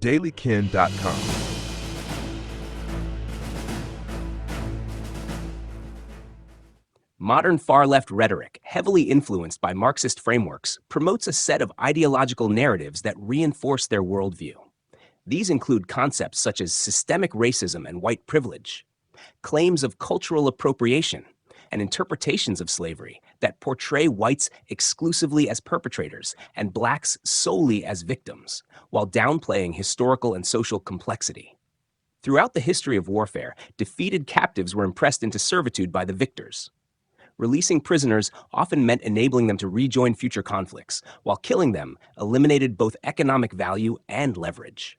dailykin.com. Modern far-left rhetoric, heavily influenced by Marxist frameworks, promotes a set of ideological narratives that reinforce their worldview. These include concepts such as systemic racism and white privilege, claims of cultural appropriation, and interpretations of slavery that portray whites exclusively as perpetrators and blacks solely as victims, while downplaying historical and social complexity. Throughout the history of warfare, defeated captives were impressed into servitude by the victors. Releasing prisoners often meant enabling them to rejoin future conflicts, while killing them eliminated both economic value and leverage.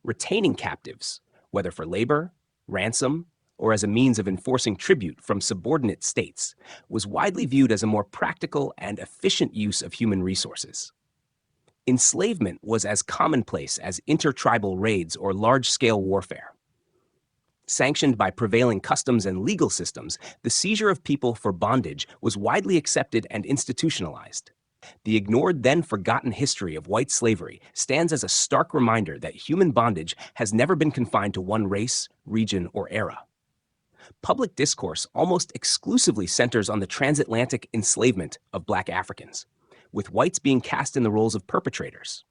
Retaining captives, whether for labor, ransom, or as a means of enforcing tribute from subordinate states, was widely viewed as a more practical and efficient use of human resources. Enslavement was as commonplace as intertribal raids or large-scale warfare. Sanctioned by prevailing customs and legal systems, the seizure of people for bondage was widely accepted and institutionalized. The ignored, then forgotten history of white slavery stands as a stark reminder that human bondage has never been confined to one race, region, or era. Public discourse almost exclusively centers on the transatlantic enslavement of Black Africans, with whites being cast in the roles of perpetrators.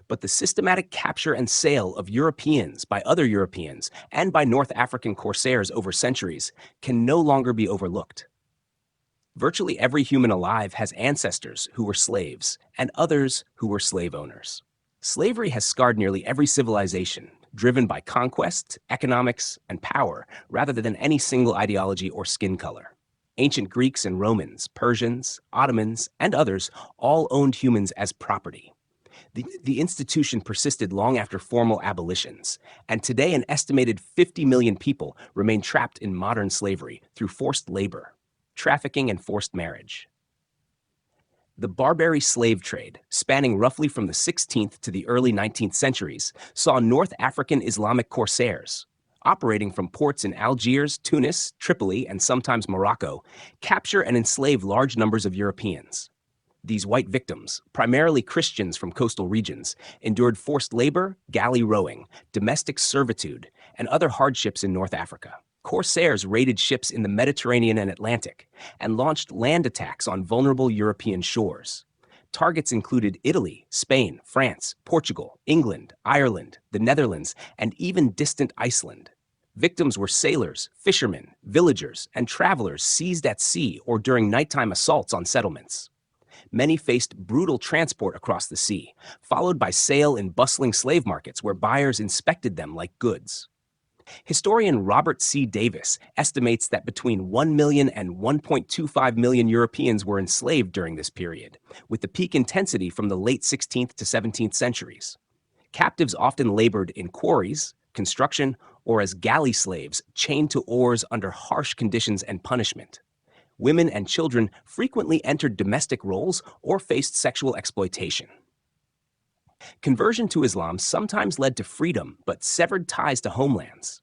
But the systematic capture and sale of Europeans by other Europeans and by North African corsairs over centuries can no longer be overlooked. Virtually every human alive has ancestors who were slaves and others who were slave owners. Slavery has scarred nearly every civilization, driven by conquest, economics, and power, rather than any single ideology or skin color. Ancient Greeks and Romans, Persians, Ottomans, and others all owned humans as property. The institution persisted long after formal abolitions, and today an estimated 50 million people remain trapped in modern slavery through forced labor, trafficking, and forced marriage. The Barbary slave trade, spanning roughly from the 16th to the early 19th centuries, saw North African Islamic corsairs, operating from ports in Algiers, Tunis, Tripoli, and sometimes Morocco, capture and enslave large numbers of Europeans. These white victims, primarily Christians from coastal regions, endured forced labor, galley rowing, domestic servitude, and other hardships in North Africa. Corsairs raided ships in the Mediterranean and Atlantic and launched land attacks on vulnerable European shores. Targets included Italy, Spain, France, Portugal, England, Ireland, the Netherlands, and even distant Iceland. Victims were sailors, fishermen, villagers, and travelers seized at sea or during nighttime assaults on settlements. Many faced brutal transport across the sea, followed by sale in bustling slave markets where buyers inspected them like goods. Historian Robert C. Davis estimates that between 1 million and 1.25 million Europeans were enslaved during this period, with the peak intensity from the late 16th to 17th centuries. Captives often labored in quarries, construction, or as galley slaves chained to oars under harsh conditions and punishment. Women and children frequently entered domestic roles or faced sexual exploitation. Conversion to Islam sometimes led to freedom but severed ties to homelands.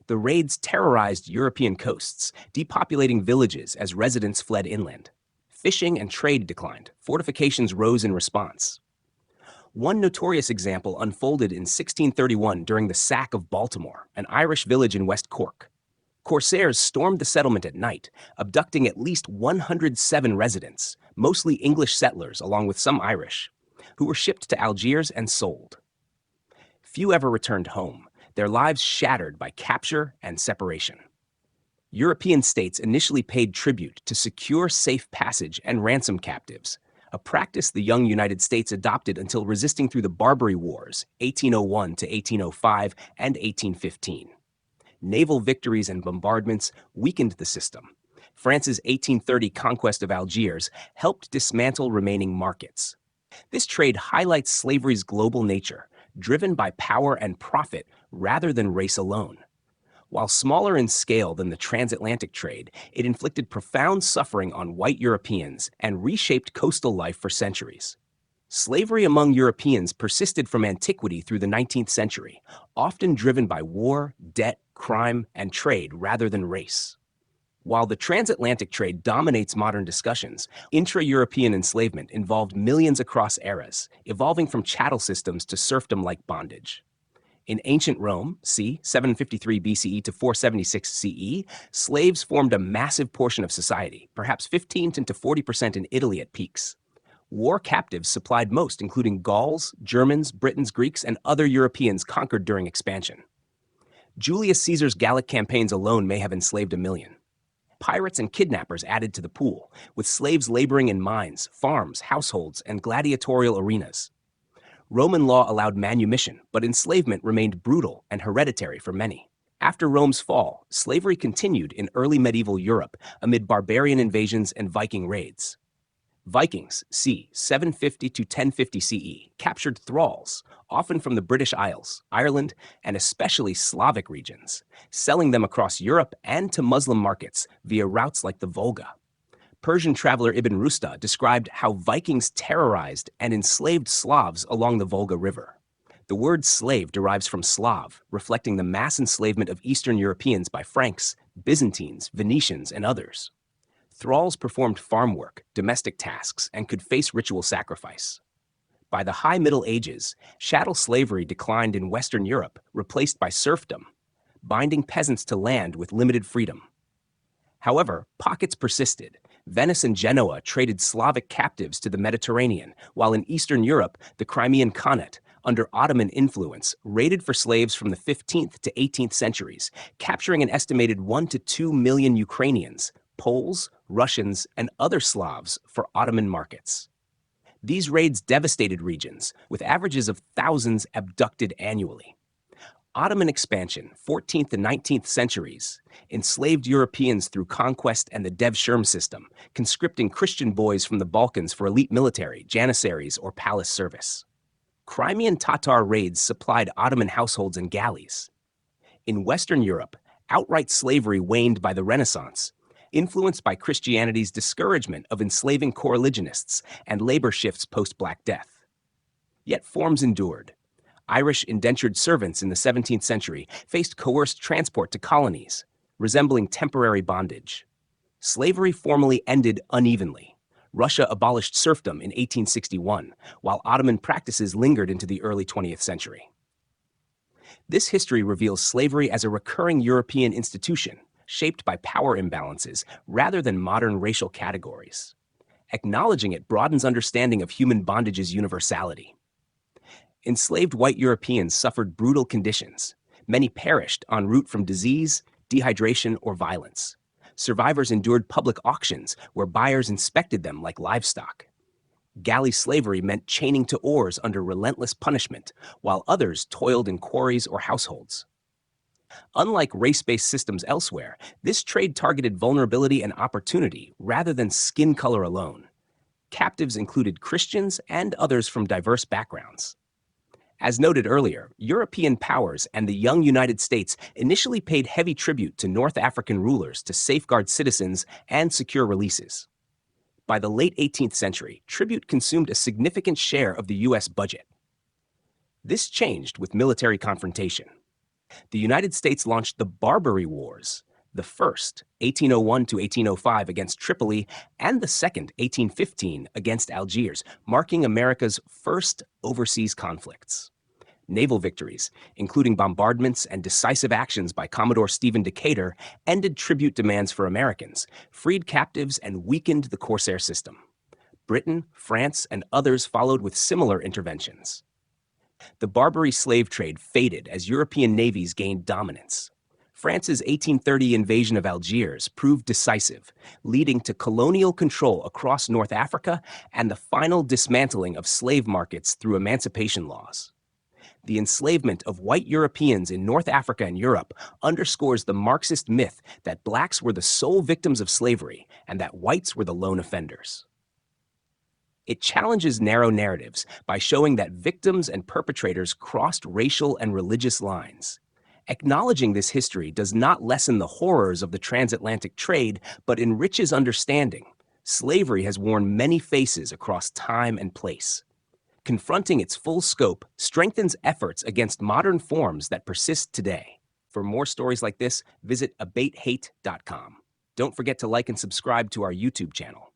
The raids terrorized European coasts, depopulating villages as residents fled inland. Fishing and trade declined. Fortifications rose in response. One notorious example unfolded in 1631 during the sack of Baltimore, an Irish village in West Cork. Corsairs stormed the settlement at night, abducting at least 107 residents, mostly English settlers along with some Irish, who were shipped to Algiers and sold. Few ever returned home, their lives shattered by capture and separation. European states initially paid tribute to secure safe passage and ransom captives, a practice the young United States adopted until resisting through the Barbary Wars, 1801 to 1805 and 1815. Naval victories and bombardments weakened the system. France's 1830 conquest of Algiers helped dismantle remaining markets. This trade highlights slavery's global nature, driven by power and profit rather than race alone. While smaller in scale than the transatlantic trade, it inflicted profound suffering on white Europeans and reshaped coastal life for centuries. Slavery among Europeans persisted from antiquity through the 19th century, often driven by war, debt, crime, and trade rather than race. While the transatlantic trade dominates modern discussions, intra-European enslavement involved millions across eras, evolving from chattel systems to serfdom-like bondage. In ancient Rome, c. 753 BCE to 476 CE, slaves formed a massive portion of society, perhaps 15 to 40% in Italy at peaks. War captives supplied most, including Gauls, Germans, Britons, Greeks, and other Europeans conquered during expansion. Julius Caesar's Gallic campaigns alone may have enslaved 1 million. Pirates and kidnappers added to the pool, with slaves laboring in mines, farms, households, and gladiatorial arenas. Roman law allowed manumission, but enslavement remained brutal and hereditary for many. After Rome's fall, slavery continued in early medieval Europe amid barbarian invasions and Viking raids. Vikings, c. 750 to 1050 CE, captured thralls, often from the British Isles, Ireland, and especially Slavic regions, selling them across Europe and to Muslim markets via routes like the Volga. Persian traveler Ibn Rusta described how Vikings terrorized and enslaved Slavs along the Volga River. The word slave derives from Slav, reflecting the mass enslavement of Eastern Europeans by Franks, Byzantines, Venetians, and others. Thralls performed farm work, domestic tasks, and could face ritual sacrifice. By the High Middle Ages, chattel slavery declined in Western Europe, replaced by serfdom, binding peasants to land with limited freedom. However, pockets persisted. Venice and Genoa traded Slavic captives to the Mediterranean, while in Eastern Europe, the Crimean Khanate, under Ottoman influence, raided for slaves from the 15th to 18th centuries, capturing an estimated 1 to 2 million Ukrainians, Poles, Russians, and other Slavs for Ottoman markets. These raids devastated regions, with averages of thousands abducted annually. Ottoman expansion, 14th and 19th centuries, enslaved Europeans through conquest and the Devshirme system, conscripting Christian boys from the Balkans for elite military, janissaries, or palace service. Crimean Tatar raids supplied Ottoman households and galleys. In Western Europe, outright slavery waned by the Renaissance, influenced by Christianity's discouragement of enslaving coreligionists and labor shifts post-Black Death. Yet forms endured. Irish indentured servants in the 17th century faced coerced transport to colonies, resembling temporary bondage. Slavery formally ended unevenly. Russia abolished serfdom in 1861, while Ottoman practices lingered into the early 20th century. This history reveals slavery as a recurring European institution, shaped by power imbalances rather than modern racial categories. Acknowledging it broadens understanding of human bondage's universality. Enslaved white Europeans suffered brutal conditions. Many perished en route from disease, dehydration, or violence. Survivors endured public auctions where buyers inspected them like livestock. Galley slavery meant chaining to oars under relentless punishment, while others toiled in quarries or households. Unlike race-based systems elsewhere, this trade targeted vulnerability and opportunity rather than skin color alone. Captives included Christians and others from diverse backgrounds. As noted earlier, European powers and the young United States initially paid heavy tribute to North African rulers to safeguard citizens and secure releases. By the late 18th century, tribute consumed a significant share of the U.S. budget. This changed with military confrontation. The United States launched the Barbary Wars, the first, 1801 to 1805 against Tripoli, and the second, 1815, against Algiers, marking America's first overseas conflicts. Naval victories, including bombardments and decisive actions by Commodore Stephen Decatur, ended tribute demands for Americans, freed captives, and weakened the corsair system. Britain, France, and others followed with similar interventions. The Barbary slave trade faded as European navies gained dominance. France's 1830 invasion of Algiers proved decisive, leading to colonial control across North Africa and the final dismantling of slave markets through emancipation laws. The enslavement of white Europeans in North Africa and Europe underscores the Marxist myth that blacks were the sole victims of slavery and that whites were the lone offenders. It challenges narrow narratives by showing that victims and perpetrators crossed racial and religious lines. Acknowledging this history does not lessen the horrors of the transatlantic trade, but enriches understanding. Slavery has worn many faces across time and place. Confronting its full scope strengthens efforts against modern forms that persist today. For more stories like this, visit abatehate.com. Don't forget to like and subscribe to our YouTube channel.